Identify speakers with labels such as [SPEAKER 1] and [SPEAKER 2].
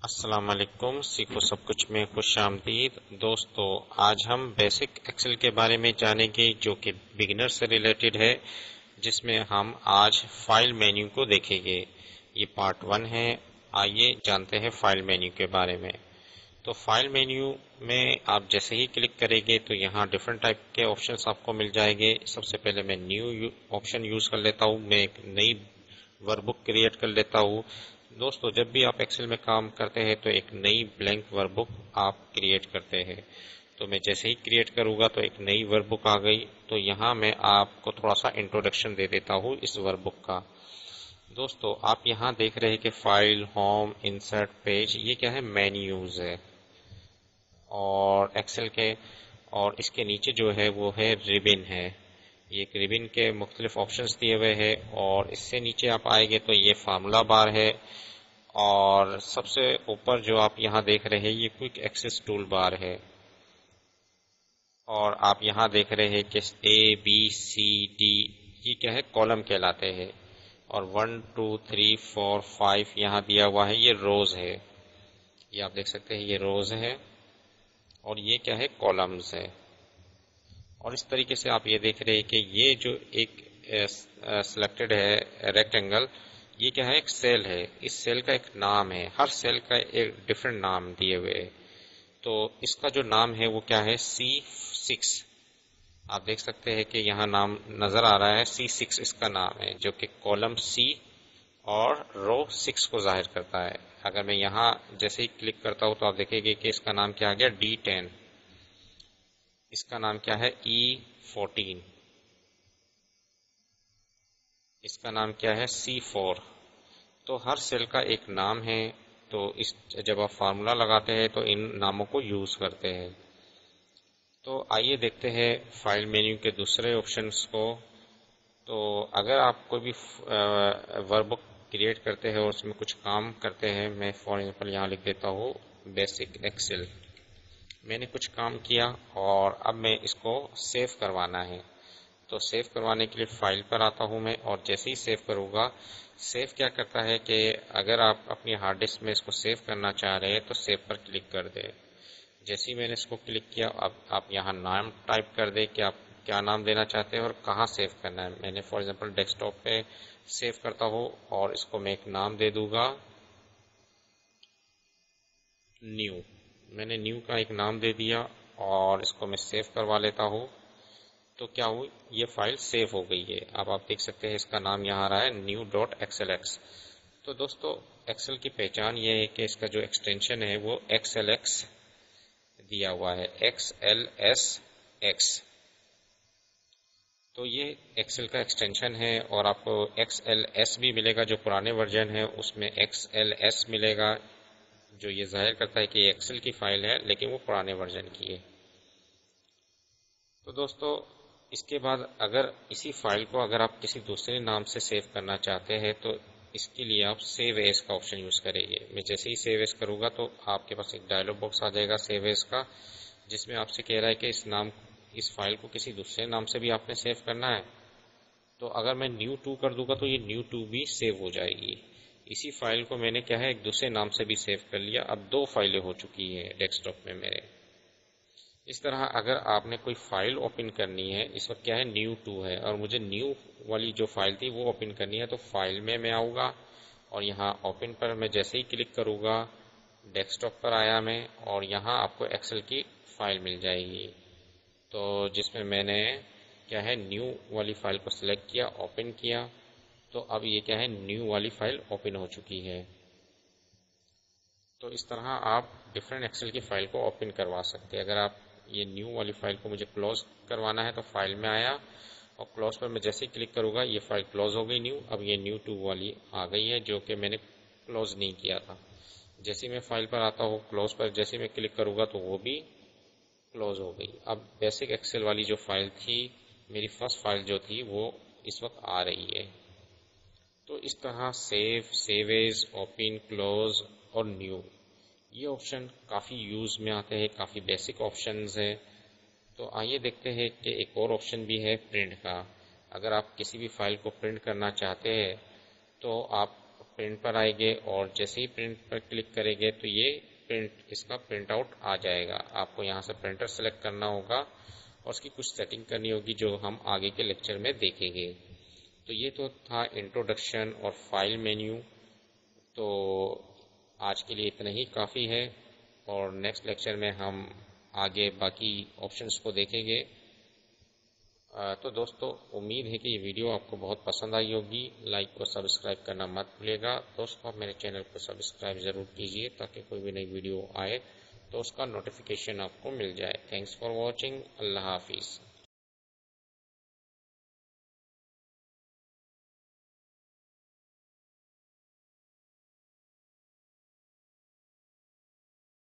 [SPEAKER 1] السلام علیکم، سیکھو سب کچھ میں خوش آمدید دوستو۔ آج ہم بیسک ایکسل کے بارے میں جانیں گے جو کہ بگنر سے ریلیٹڈ ہے، جس میں ہم آج فائل مینیو کو دیکھیں گے۔ یہ پارٹ 1 ہے۔ آئیے جانتے ہیں فائل مینیو کے بارے میں۔ تو فائل مینیو میں آپ جیسے ہی کلک کریں گے تو یہاں ڈیفرنٹ ٹائپ کے آپشنس آپ کو مل جائیں گے۔ سب سے پہلے میں نیو آپشن یوز کر لیتا ہوں، میں ایک نئی ورک بک کریٹ کر لیتا ہوں۔ دوستو جب بھی آپ ایکسل میں کام کرتے ہیں تو ایک نئی بلینک ورک بک آپ کریٹ کرتے ہیں۔ تو میں جیسے ہی کریٹ کروں گا تو ایک نئی ورک بک آ گئی۔ تو یہاں میں آپ کو تھوڑا سا انٹروڈکشن دے دیتا ہوں اس ورک بک کا۔ دوستو آپ یہاں دیکھ رہے ہیں کہ فائل، ہوم، انسرٹ، پیج، یہ کیا ہے؟ مینیوز ہے اور ایکسل کے، اور اس کے نیچے جو ہے وہ ہے ریبن ہے۔ یہ ایک ریبن کے مختلف آپشنز دیے ہوئے ہیں، اور اس سے نیچے آپ آئیں گے تو یہ فارمولا بار ہے، اور سب سے اوپر جو آپ یہاں دیکھ رہے ہیں یہ کوئک ایکسس ٹول بار ہے، اور آپ یہاں دیکھ رہے ہیں کہ اے بی سی ڈی یہ کیا ہے؟ کالم کہلاتے ہیں، اور 1 2 3 4 5 یہاں دیا ہوا ہے، یہ روز ہے۔ یہ آپ دیکھ سکتے ہیں یہ روز ہے، اور یہ کیا ہے؟ کالمز ہے۔ اور اس طریقے سے آپ یہ دیکھ رہے ہیں کہ یہ جو ایک سلیکٹڈ ہے ریکٹینگل، یہ کیا ہے؟ ایک سیل ہے۔ اس سیل کا ایک نام ہے، ہر سیل کا ایک ڈیفرنٹ نام دیے ہوئے ہے۔ تو اس کا جو نام ہے وہ کیا ہے؟ C6۔ آپ دیکھ سکتے ہیں کہ یہاں نام نظر آ رہا ہے، C6 اس کا نام ہے، جو کہ کالم C اور رو 6 کو ظاہر کرتا ہے۔ اگر میں یہاں جیسے ہی کلک کرتا ہوں تو آپ دیکھیں گے کہ اس کا نام کیا آ گیا؟ D10۔ اس کا نام کیا ہے؟ E14۔ اس کا نام کیا ہے؟ C4۔ تو ہر سیل کا ایک نام ہے، تو جب آپ فارمولا لگاتے ہیں تو ان ناموں کو یوز کرتے ہیں۔ تو آئیے دیکھتے ہیں فائل مینیو کے دوسرے آپشنس کو۔ تو اگر آپ کوئی بھی ورک بک کریٹ کرتے ہیں اور اس میں کچھ کام کرتے ہیں، میں فار ایگزامپل یہاں لکھ دیتا ہوں بیسک ایکسل۔ میں نے کچھ کام کیا اور اب میں اس کو سیو کروانا ہے۔ تو سیو کروانے کے لیے فائل پر آتا ہوں میں، اور جیسے ہی سیو کروں گا، سیو کیا کرتا ہے کہ اگر آپ اپنی ہارڈ ڈسک میں اس کو سیو کرنا چاہ رہے ہیں تو سیو پر کلک کر دیں۔ جیسے ہی میں نے اس کو کلک کیا، اب آپ یہاں نام ٹائپ کر دیں کہ آپ کیا نام دینا چاہتے ہیں اور کہاں سیو کرنا ہے۔ میں نے فار ایگزامپل ڈیسک ٹاپ پہ سیو کرتا ہوں، اور اس کو میں ایک نام دے دوں گا نیو۔ میں نے نیو کا ایک نام دے دیا اور اس کو میں سیو کروا لیتا ہوں۔ تو کیا ہوئی؟ یہ فائل سیو ہو گئی ہے۔ اب آپ دیکھ سکتے ہیں اس کا نام یہاں آ رہا ہے new.xlx۔ تو دوستو ایکسل کی پہچان یہ ہے کہ اس کا جو ایکسٹینشن ہے وہ XLX دیا ہوا ہے، XLSX۔ تو یہ ایکسل کا ایکسٹینشن ہے، اور آپ کو XLS بھی ملے گا جو پرانے ورژن ہے، اس میں XLS ملے گا جو یہ ظاہر کرتا ہے کہ یہ ایکسل کی فائل ہے لیکن وہ پرانے ورژن کی ہے۔ تو دوستو اس کے بعد اگر اسی فائل کو اگر آپ کسی دوسرے نام سے سیو کرنا چاہتے ہیں تو اس کے لیے آپ سیو ایز کا آپشن یوز کریں گے۔ میں جیسے ہی سیو ایز کروں گا تو آپ کے پاس ایک ڈائلاگ باکس آ جائے گا سیو ایز کا، جس میں آپ سے کہہ رہا ہے کہ اس فائل کو کسی دوسرے نام سے بھی آپ نے سیو کرنا ہے۔ تو اگر میں نیو 2 کر دوں گا تو یہ نیو 2 بھی سیو ہو جائے گی۔ اسی فائل کو میں نے کیا ہے ایک دوسرے نام سے بھی سیو کر لیا، اب 2 فائلیں ہو چکی ہیں ڈیسک ٹاپ میں میرے۔ اس طرح اگر آپ نے کوئی فائل اوپن کرنی ہے، اس وقت کیا ہے نیو 2 ہے، اور مجھے نیو والی جو فائل تھی وہ اوپن کرنی ہے، تو فائل میں آؤں گا، اور یہاں اوپن پر میں جیسے ہی کلک کروں گا ڈیسک ٹاپ پر آیا میں، اور یہاں آپ کو ایکسل کی فائل مل جائے گی۔ تو جس میں نے کیا ہے نیو والی فائل کو سلیکٹ کیا، اوپن کیا، تو اب یہ کیا ہے نیو والی فائل اوپن ہو چکی ہے۔ تو اس طرح آپ ڈفرینٹ ایکسل کی فائل کو اوپن کروا سکتے ہیں۔ اگر آپ یہ نیو والی فائل کو مجھے کلوز کروانا ہے تو فائل میں آیا، اور کلوز پر میں جیسے ہی کلک کروں گا یہ فائل کلوز ہو گئی نیو۔ اب یہ نیو 2 والی آ گئی ہے جو کہ میں نے کلوز نہیں کیا تھا۔ جیسے میں فائل پر آتا ہوں کلوز پر جیسے میں کلک کروں گا تو وہ بھی کلوز ہو گئی۔ اب بیسک ایکسل والی جو فائل تھی، میری فرسٹ فائل جو تھی، وہ اس وقت آ رہی ہے۔ تو اس طرح save, save as, open, close اور نیو، یہ آپشن کافی یوز میں آتے ہیں، کافی بیسک آپشنز ہیں۔ تو آئیے دیکھتے ہیں کہ ایک اور آپشن بھی ہے پرنٹ کا۔ اگر آپ کسی بھی فائل کو پرنٹ کرنا چاہتے ہیں تو آپ پرنٹ پر آئیں گے اور جیسے ہی پرنٹ پر کلک کریں گے تو یہ اس کا پرنٹ آؤٹ آ جائے گا. آپ کو یہاں سے پرنٹر سلیکٹ کرنا ہوگا اور اس کی کچھ سیٹنگ کرنی ہوگی جو ہم آگے کے لیکچر میں دیکھیں گے. تو یہ تو تھا انٹروڈکشن اور فائل مینیو. تو آج کے لیے اتنا ہی کافی ہے اور نیکسٹ لیکچر میں ہم آگے باقی آپشنس کو دیکھیں گے. تو دوستو امید ہے کہ یہ ویڈیو آپ کو بہت پسند آئی ہوگی. لائک اور سبسکرائب کرنا مت بھولیے گا. دوستو آپ میرے چینل کو سبسکرائب ضرور کیجئے تاکہ کوئی بھی نئی ویڈیو آئے تو اس کا نوٹیفیکیشن آپ کو مل جائے. Thanks for watching. اللہ حافظ.